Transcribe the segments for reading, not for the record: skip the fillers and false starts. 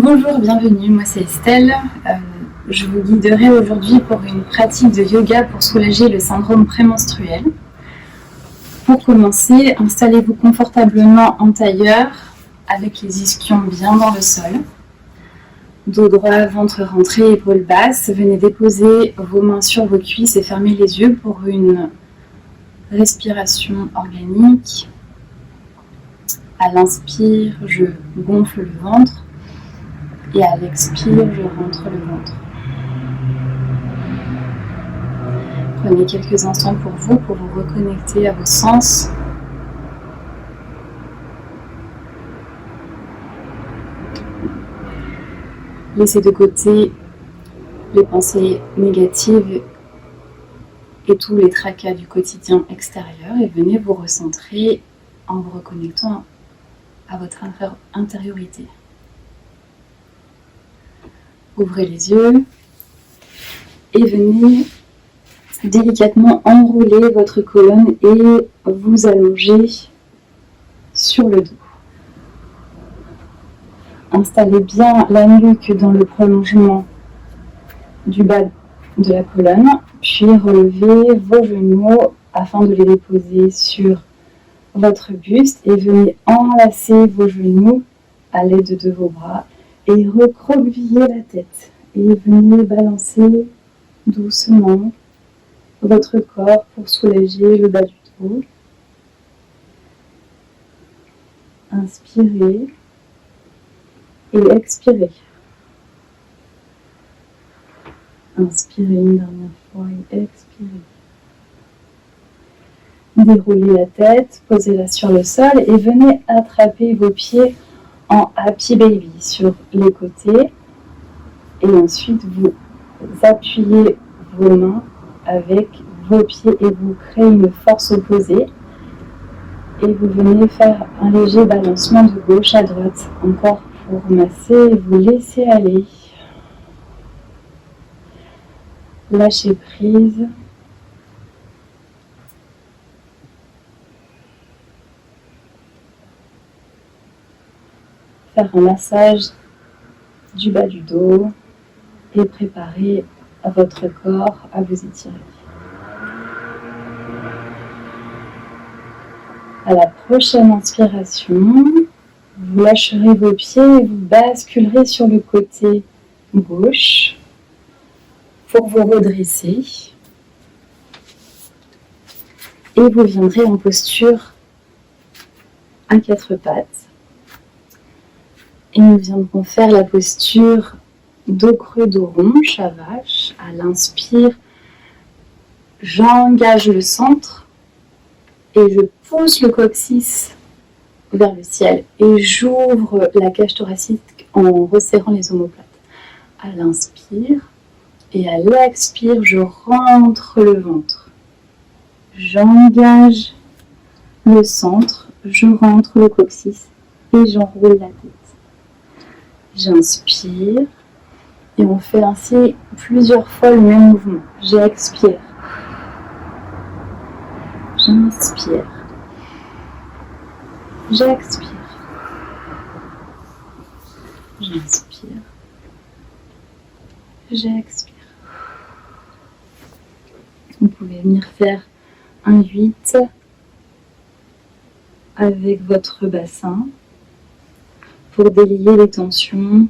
Bonjour, bienvenue, moi c'est Estelle. Je vous guiderai aujourd'hui pour une pratique de yoga pour soulager le syndrome prémenstruel. Pour commencer, installez-vous confortablement en tailleur avec les ischions bien dans le sol. Dos droit, ventre rentré, épaules basses. Venez déposer vos mains sur vos cuisses et fermez les yeux pour une respiration organique. À l'inspire, je gonfle le ventre. Et à l'expire, je rentre le ventre. Prenez quelques instants pour vous reconnecter à vos sens. Laissez de côté les pensées négatives et tous les tracas du quotidien extérieur et venez vous recentrer en vous reconnectant à votre intériorité. Ouvrez les yeux et venez délicatement enrouler votre colonne et vous allonger sur le dos. Installez bien la nuque dans le prolongement du bas de la colonne, puis relevez vos genoux afin de les déposer sur votre buste et venez enlacer vos genoux à l'aide de vos bras. Et recroquevillez la tête et venez balancer doucement votre corps pour soulager le bas du dos. Inspirez et expirez. Inspirez une dernière fois et expirez. Déroulez la tête, posez-la sur le sol et venez attraper vos pieds en Happy Baby sur les côtés et ensuite vous appuyez vos mains avec vos pieds et vous créez une force opposée et vous venez faire un léger balancement de gauche à droite encore pour masser et vous laisser aller. Lâchez prise. Faire un massage du bas du dos et préparer votre corps à vous étirer. À la prochaine inspiration, vous lâcherez vos pieds et vous basculerez sur le côté gauche pour vous redresser. Et vous viendrez en posture à quatre pattes. Et nous viendrons faire la posture dos creux, dos rond, chat vache. À l'inspire, j'engage le centre et je pousse le coccyx vers le ciel et j'ouvre la cage thoracique en resserrant les omoplates. À l'inspire et à l'expire, je rentre le ventre. J'engage le centre, je rentre le coccyx et j'enroule la tête. J'inspire et on fait ainsi plusieurs fois le même mouvement. J'expire. J'inspire. J'expire. J'inspire. J'expire. Vous pouvez venir faire un 8 avec votre bassin pour délier les tensions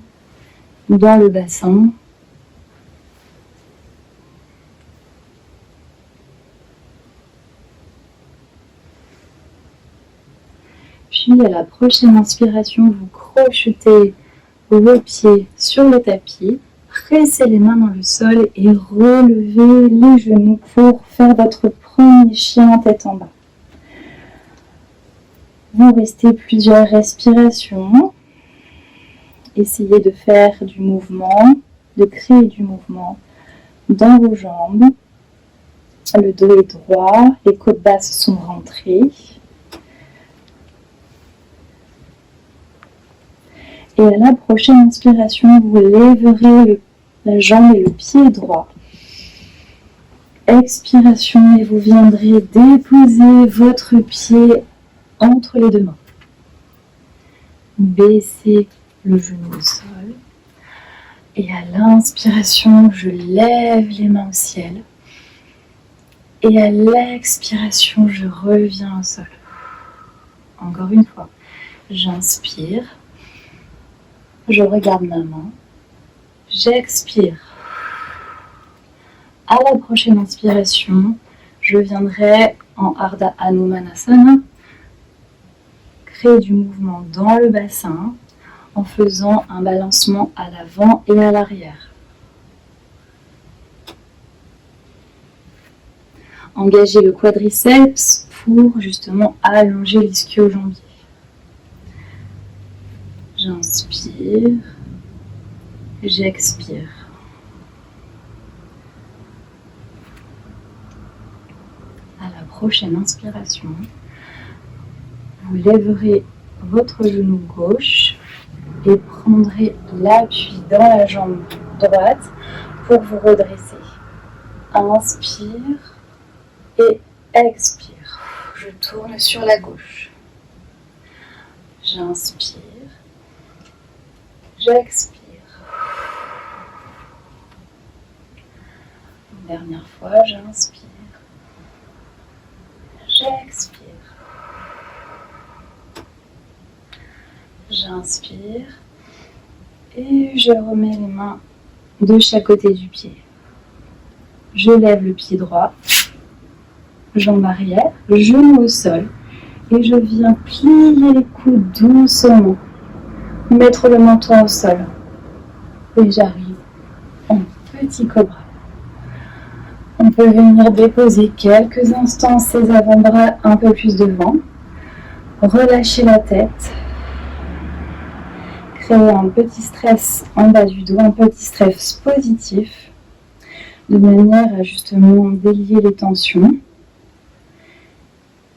dans le bassin. Puis à la prochaine inspiration, vous crochetez vos pieds sur le tapis, pressez les mains dans le sol et relevez les genoux pour faire votre premier chien tête en bas. Vous restez plusieurs respirations. Essayez de faire du mouvement, de créer du mouvement dans vos jambes. Le dos est droit, les côtes basses sont rentrées. Et à la prochaine inspiration, vous lèverez la jambe et le pied droit. Expiration et vous viendrez déposer votre pied entre les deux mains. Baissez le genou au sol. Et à l'inspiration, je lève les mains au ciel. Et à l'expiration, je reviens au sol. Encore une fois, j'inspire, je regarde ma main, j'expire. À la prochaine inspiration, je viendrai en Ardha Hanumanasana, créer du mouvement dans le bassin en faisant un balancement à l'avant et à l'arrière. Engager le quadriceps pour justement allonger l'ischio-jambier. J'inspire, j'expire. À la prochaine inspiration, vous lèverez votre genou gauche et prendrez l'appui dans la jambe droite pour vous redresser. Inspire et expire. Je tourne sur la gauche. J'inspire. J'expire. Une dernière fois, j'inspire. J'expire. J'inspire. Et je remets les mains de chaque côté du pied. Je lève le pied droit, jambe arrière, genou au sol. Et je viens plier les coudes doucement. Mettre le menton au sol. Et j'arrive en petit cobra. On peut venir déposer quelques instants ses avant-bras un peu plus devant. Relâcher la tête. Créer un petit stress en bas du dos, un petit stress positif, de manière à justement délier les tensions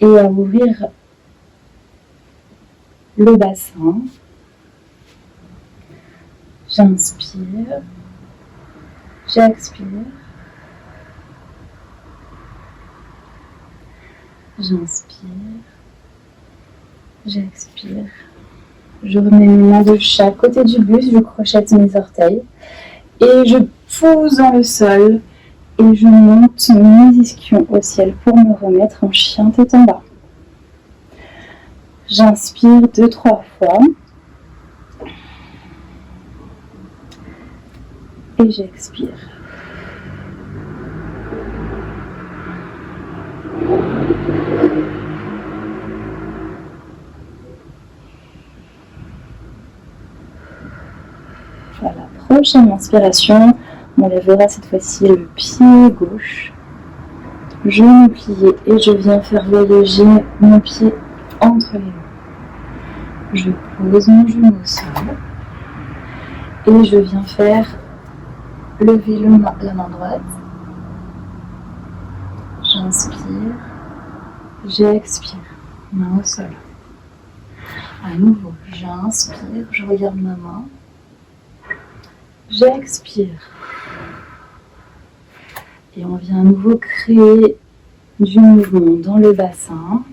et à ouvrir le bassin. J'inspire, j'expire, j'inspire, j'expire. Je remets mes mains de chaque côté du buste, je crochette mes orteils et je pousse dans le sol et je monte mes ischions au ciel pour me remettre en chien tête en bas. J'inspire 2-3 fois. Et j'expire. À la prochaine inspiration, on lèvera cette fois-ci le pied gauche, genou plié et je viens faire voyager mon pied entre les mains. Je pose mon genou au sol et je viens faire lever la main droite. J'inspire, j'expire, main au sol. À nouveau, j'inspire, je regarde ma main. J'expire. Et on vient à nouveau créer du mouvement dans le bassin.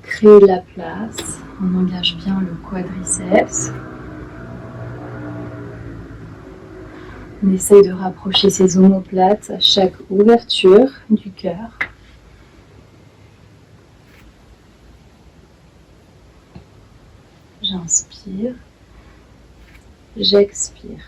Créer de la place. On engage bien le quadriceps. On essaye de rapprocher ses omoplates à chaque ouverture du cœur. J'inspire. J'expire.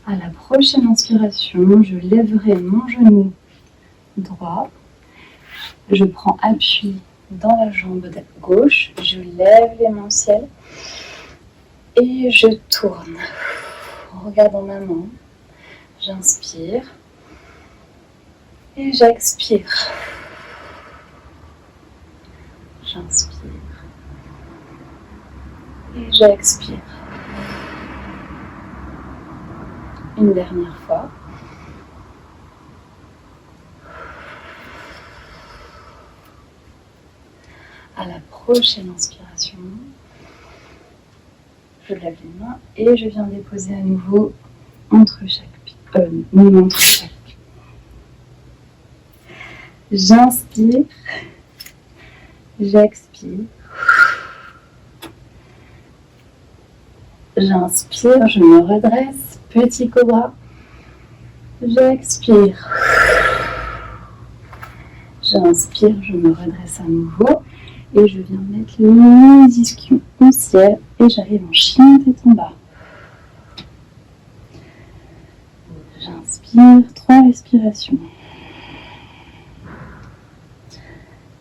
À la prochaine inspiration, je lèverai mon genou droit. Je prends appui dans la jambe gauche. Je lève les mains au ciel. Et je tourne. En regardant ma main, j'inspire. Et j'expire. J'inspire. Et j'expire. Une dernière fois. À la prochaine inspiration, Je lève les mains et je viens déposer à nouveau entre chaque pied. J'inspire, j'expire. J'inspire, je me redresse, petit cobra. J'expire. J'inspire, je me redresse à nouveau et je viens mettre les ischions au ciel et j'arrive en chien tête en bas. J'inspire, 3 respirations.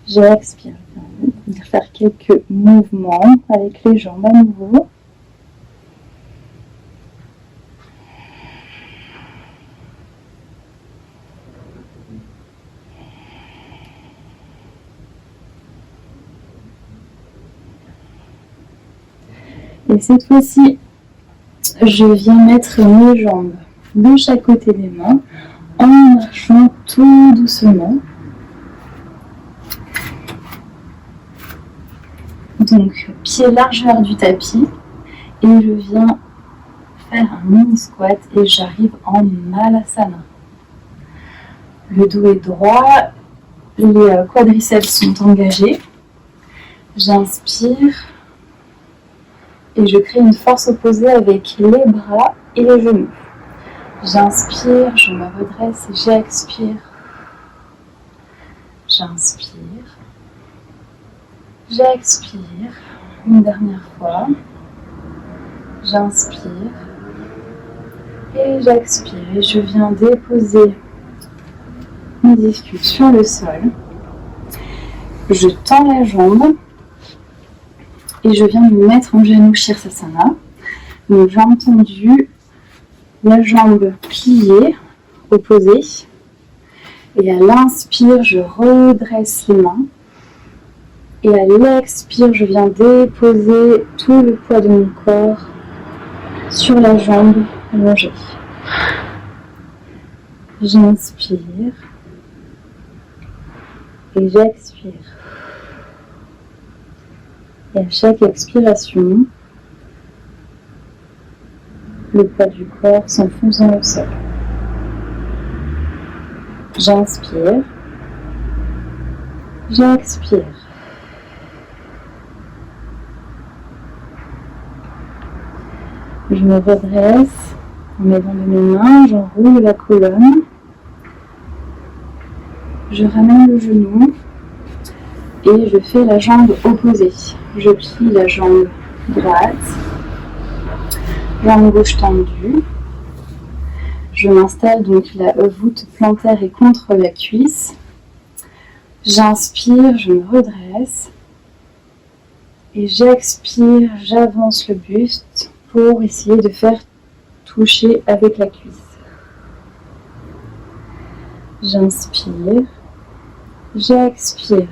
J'expire, je viens faire quelques mouvements avec les jambes à nouveau. Et cette fois-ci, je viens mettre mes jambes de chaque côté des mains en marchant tout doucement. Donc, pied largeur du tapis et je viens faire un mini squat et j'arrive en Malasana. Le dos est droit, les quadriceps sont engagés. J'inspire et je crée une force opposée avec les bras et les genoux. J'inspire, je me redresse et j'expire. J'inspire. J'expire. Une dernière fois. J'inspire. Et j'expire. Et je viens déposer mes ischions sur le sol. Je tends la jambe. Et je viens me mettre en genou Shirsasana. Donc j'ai entendu la jambe pliée, opposée. Et à l'inspire, je redresse les mains. Et à l'expire, je viens déposer tout le poids de mon corps sur la jambe allongée. J'inspire. Et j'expire. Et à chaque expiration, le poids du corps s'enfonce dans le sol. J'inspire. J'expire. Je me redresse en mettant de mes mains, j'enroule la colonne. Je ramène le genou et je fais la jambe opposée. Je plie la jambe droite, jambe gauche tendue. Je m'installe donc la voûte plantaire est contre la cuisse. J'inspire, je me redresse. Et j'expire, j'avance le buste pour essayer de faire toucher avec la cuisse. J'inspire, j'expire.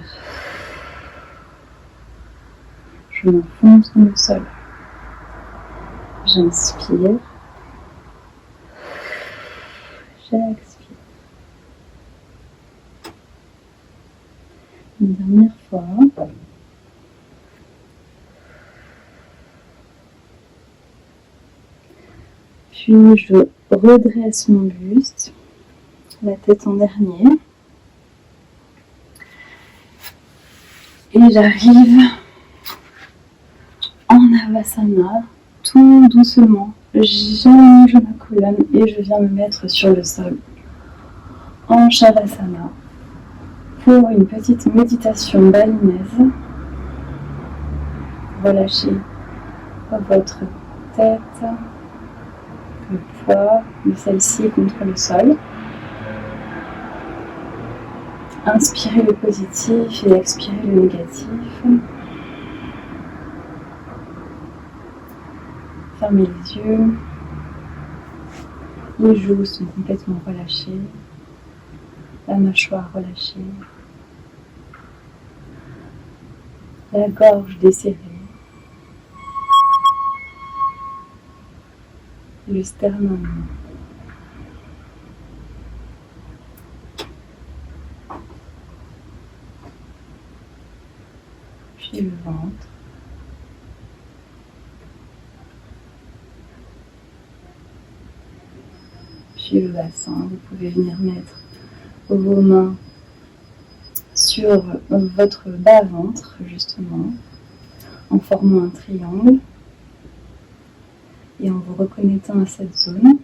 Je m'enfonce dans le sol. J'inspire, j'expire. Une dernière fois. Puis je redresse mon buste, la tête en dernier. Et j'arrive en Avasana, tout doucement. J'allonge ma colonne et je viens me mettre sur le sol en Shavasana pour une petite méditation balinaise. Relâchez votre tête, le poids de celle-ci contre le sol. Inspirez le positif et expirez le négatif. Fermez les yeux. Les joues sont complètement relâchées. La mâchoire relâchée. La gorge desserrée. Le sternum. Puis le ventre. depuis le bassin. Vous pouvez venir mettre vos mains sur votre bas-ventre, justement, en formant un triangle et en vous reconnectant à cette zone.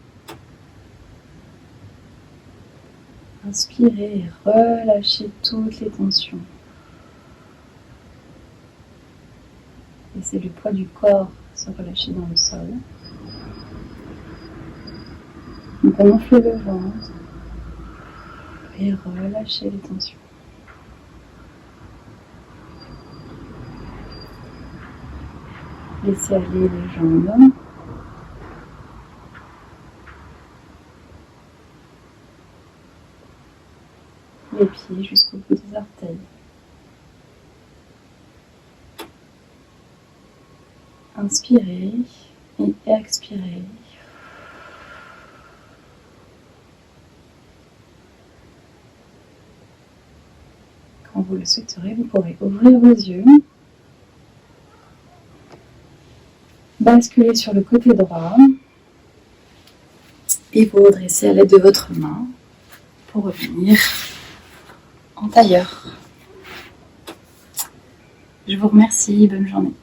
Inspirez et relâchez toutes les tensions. Laissez le poids du corps se relâcher dans le sol. Donc on enfle le ventre et relâchez les tensions. Laissez aller les jambes. Les pieds jusqu'au bout des orteils. Inspirez et expirez. Quand vous le souhaiterez, vous pourrez ouvrir vos yeux, basculer sur le côté droit et vous redresser à l'aide de votre main pour revenir en tailleur. Je vous remercie, bonne journée.